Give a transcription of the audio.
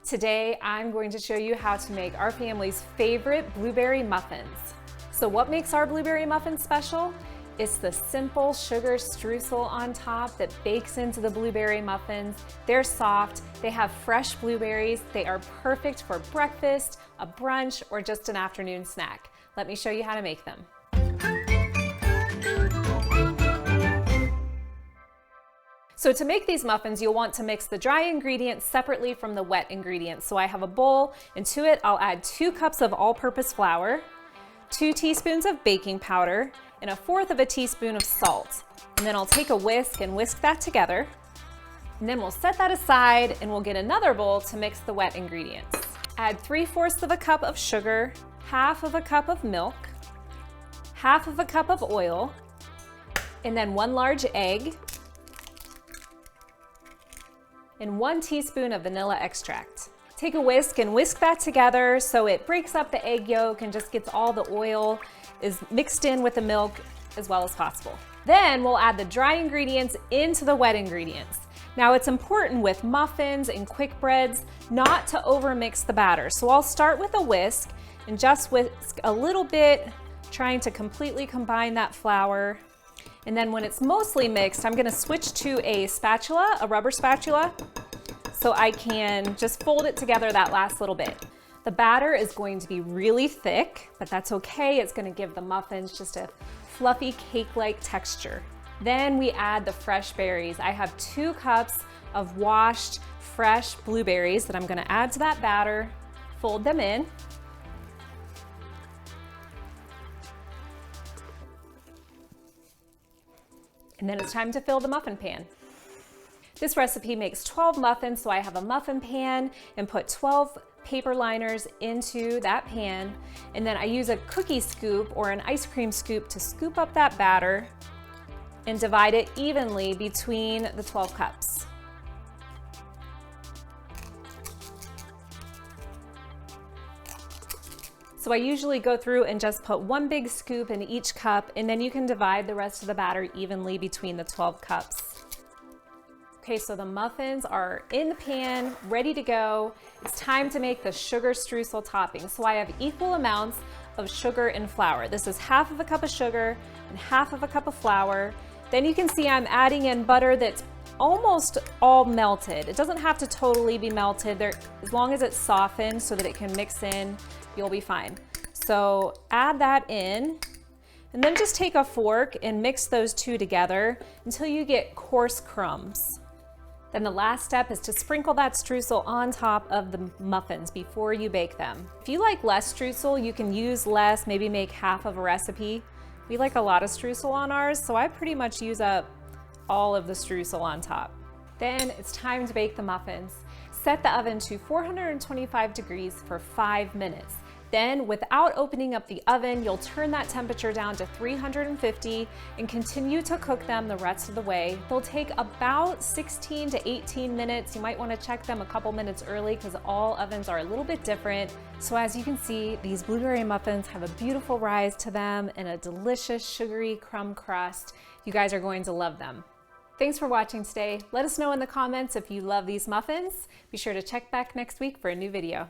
Today, I'm going to show you how to make our family's favorite blueberry muffins. So what makes our blueberry muffins special? It's the simple sugar streusel on top that bakes into the blueberry muffins. They're soft, they have fresh blueberries, they are perfect for breakfast, a brunch, or just an afternoon snack. Let me show you how to make them. So to make these muffins, you'll want to mix the dry ingredients separately from the wet ingredients. So I have a bowl, and to it I'll add 2 cups of all-purpose flour, 2 teaspoons of baking powder, and 1/4 teaspoon of salt. And then I'll take a whisk and whisk that together. And then we'll set that aside and we'll get another bowl to mix the wet ingredients. Add 3/4 cup of sugar, 1/2 cup of milk, 1/2 cup of oil, and then 1 large egg, and 1 teaspoon of vanilla extract. Take a whisk and whisk that together so it breaks up the egg yolk and just gets all the oil is mixed in with the milk as well as possible. Then we'll add the dry ingredients into the wet ingredients. Now it's important with muffins and quick breads not to overmix the batter. So I'll start with a whisk and just whisk a little bit, trying to completely combine that flour. And then when it's mostly mixed, I'm gonna switch to a spatula, a rubber spatula, so I can just fold it together that last little bit. The batter is going to be really thick, but that's okay. It's gonna give the muffins just a fluffy cake-like texture. Then we add the fresh berries. I have 2 cups of washed fresh blueberries that I'm gonna add to that batter, fold them in. And then it's time to fill the muffin pan. This recipe makes 12 muffins, so I have a muffin pan and put 12 paper liners into that pan. And then I use a cookie scoop or an ice cream scoop to scoop up that batter and divide it evenly between the 12 cups. So I usually go through and just put 1 big scoop in each cup, and then you can divide the rest of the batter evenly between the 12 cups. Okay, so the muffins are in the pan, ready to go. It's time to make the sugar streusel topping. So I have equal amounts of sugar and flour. This is 1/2 cup of sugar and 1/2 cup of flour. Then you can see I'm adding in butter that's almost all melted. It doesn't have to totally be melted there, as long as it's softened so that it can mix in, you'll be fine. So add that in, and then just take a fork and mix those 2 together until you get coarse crumbs. Then the last step is to sprinkle that streusel on top of the muffins before you bake them. If you like less streusel, you can use less, maybe make half of a recipe. We like a lot of streusel on ours, so I pretty much use up all of the streusel on top. Then it's time to bake the muffins. Set the oven to 425 degrees for 5 minutes. Then, without opening up the oven, you'll turn that temperature down to 350 and continue to cook them the rest of the way. They'll take about 16 to 18 minutes. You might want to check them a couple minutes early because all ovens are a little bit different. So as you can see, these blueberry muffins have a beautiful rise to them and a delicious sugary crumb crust. You guys are going to love them. Thanks for watching today. Let us know in the comments if you love these muffins. Be sure to check back next week for a new video.